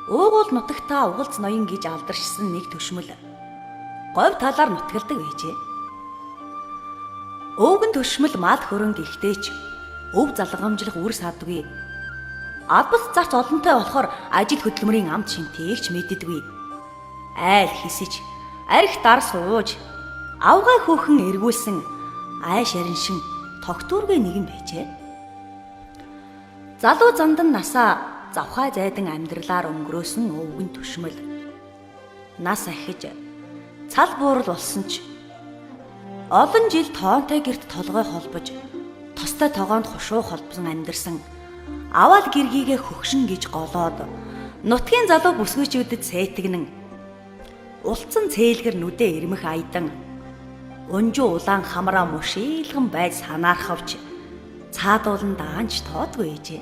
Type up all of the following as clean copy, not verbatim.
Уугуул нутагтаа угалц ноён гэж алдаршсан нэг төшмөл говь талаар нутгалдаг байжээ. Өвгөн төшмөл мал хөрөнгө ихтэйч өв залгамжлах үр садгүй. Албас зарц олонтой болохоор ажил хөдөлмөрийн амт шинтэйгч мэддэггүй. Айл хисэж, арх дар сууж, авгай хөөхөн эргүүлсэн айш ариншин тогтүүргээ нэгэн байжээ. Залуу зандан насаа завхай зайдан амьдралаар өнгөрөөсөн өвгөн төшмөл нас ахиж цал буурал болсон ч олон жил тоонтой гэрт толгой холбож тостой тогоонд хушуу холбсон амьдэрсэн аваал гэргийгээ хөгшин гэж голоод нутгийн залуу бүсгүйчүүдэд сэтгнэн улцсан цээлгэр нүдэ ирмэх айдан өнжүү улаан хамраа мушийлган байж санаархавч цаадуулан даанч тоодгүй ээжээ.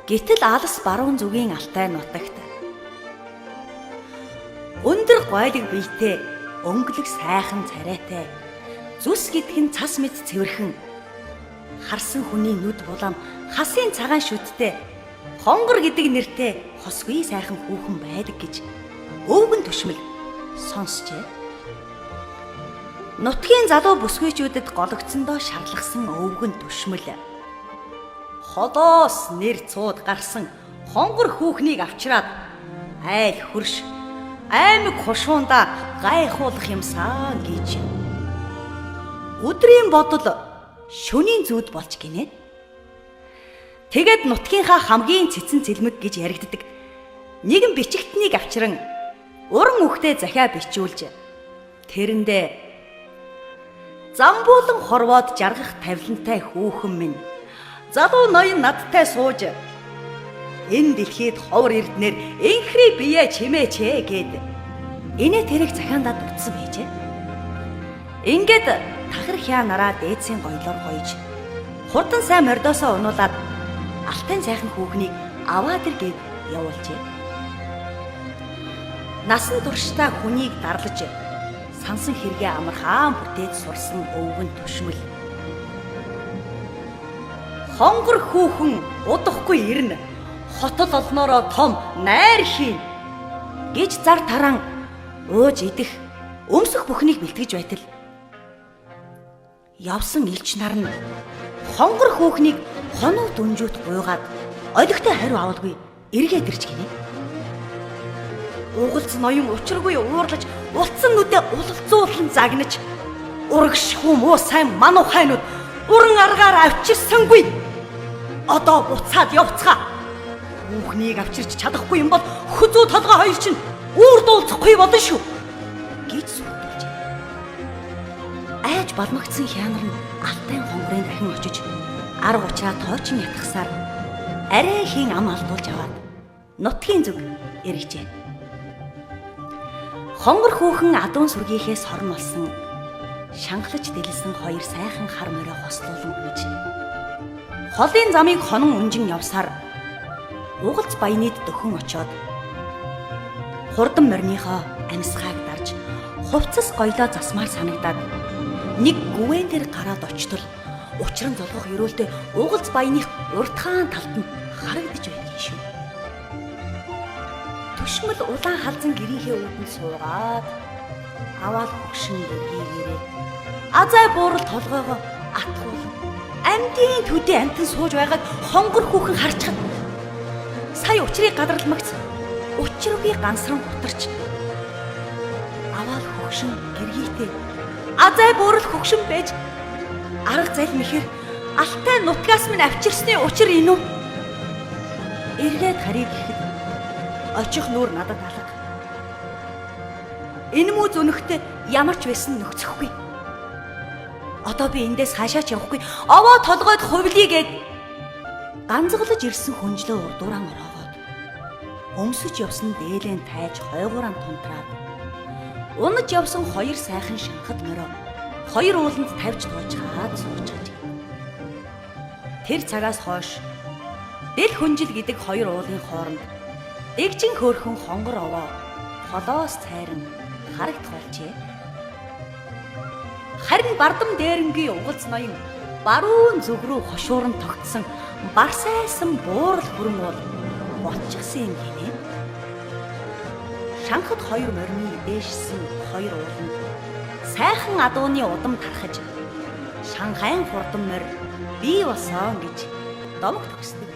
Гэтэл алс баруун зүгийн алтай нутагт өндөр гойлог биетэй өнгөлөг сайхан царайтай зүс гэдг нь цас мэд цэвэрхэн харсан хүний нүд булам хасын цагаан шүттэй хонгор гэдэг нэртэй хосгүй сайхан хүүхэн байдаг гэж өвгөн төшмөл сонсчээ. Нутгийн залуу бүсгүйчүүдэд гологдсондоо шарлахсан өвгөн төшмөл холоос нэр цууд гарсан хонгор хүүхнийг авчираад айл хөрш аймаг хушуунда гайхуулах юмсаа гэж өдрийн бодол шөнийн зүүд болж гинэ. Тэгэд нутгийнхаа хамгийн цэцэн цэлмэг гэж яригддаг нэгэн бичигтнийг авчиран уран үхтэй захиа бичүүлж тэрэндээ замбуулан хорвоод жаргах тавилантай хүүхэн минь залуу ноён надтай сууж энэ дэлхийд ховор эрднэр инхри бие чимээч гэд инээ тэрэг захиандаад утсан байжээ. Ингээд тахар хяа нараа дээдсийн гоёлоор гоёж хурдан сайн мордосоо унуулад алтан сайхан хүүхнийг аваад ир гэд явуулжээ. Насан туршдаа хүнийг дарлаж сансан хэрэгээ амархан бүтээж сурсан өвгөн төшмөл хонгор хүүхэн удахгүй ирнэ хотол олноороо том найр хийн гэж зар таран ууж идэх өмсөх бүхнийг бэлтгэж байтал явсан элч нар нь хонгор хүүхнийг хоноо дүнжүүт гуйгаад олигтой хариу авалгүй эргээд ирж гинэ. Угалц ноён учиргүй уурлаж улцсан нүдэ улалцуулан загнаж урагш хүм уу сайн мануу хайнууд уран аргаар авчирсангүй одоо буцаад явцгаа. Хүүхнийг авчирч чадахгүй юм бол хөзөө толгой хоёр чинь үүр дуулцахгүй болно шүү гэж сүрдүүлж. Айж балмагцсан хянар нь алтай хонгорын дахин очиж арга учраа тоочин ятгахсаар арай хийн ам алдуулж аваад нутгийн зүг эргэжээ. Хонгор хүүхэн адуун сүргийнхээс хорн болсон шанхлаж дэлсэн хоёр сайхан хар морой хослуулан гэж холын замыг хонон унжин явсаар угалц баянид дөхөн очоод хурдан морныхоо амьсгааг дарж хувцас гоёлоо засмаар санагдаад нэг гүвэн дээр гараад очтол учран золгох өрөөлтөй угалц баяных уртхаан талд нь харагдаж байдаг шүү. Төшмөл улаан халзан гэрийнхээ үүдэн суугаад аваад хөгшин дэргийгээрээ азай буурал толгойгоо атгуул амьдын төдий амтан сууж байгаад хонгор хүүхэн харчаад сая учрыг гадарламагц учиргүй гансран гутарч аваад хөгшин гэргийтэй азай буурал хөгшин байж арга зал мэхэр алтай нутгаас минь авчирсны учир энэ үү? Эргээд харийг ихэд очих нүүр надад алга. Энэ мүү зүнхтэй ямар ч байсан нөхцөхгүй. Одоо би эндээс хаашаач явахгүй. Овоо толгойд хувлие гээд ганцгалж ирсэн хүнжлөө урдууран ороогоод өмсөж явсан дээлэн тайж хойгууран тунтраад унаж явсан хоёр сайхан шанхад морой хоёр ууланд тавьж дуучгаад суучаад. Тэр цагаас хойш дэл хүнжил гэдэг хоёр уулын хооронд эгжин хөөрхөн хонгор овоо холоос цайран харагдах болжээ. Харин бардам дээрэнгийн угалц ноён баруун зүг рүү хошууран тогтсон барсайсан буурал хүрэн бол ботчихсан юм гинэ. Шанхад хоёр морины дээшсэн хоёр ууланд сайхан адууны удам тархаж Шанхайн хурдан морь бий болсон гэж домог төгсдөг.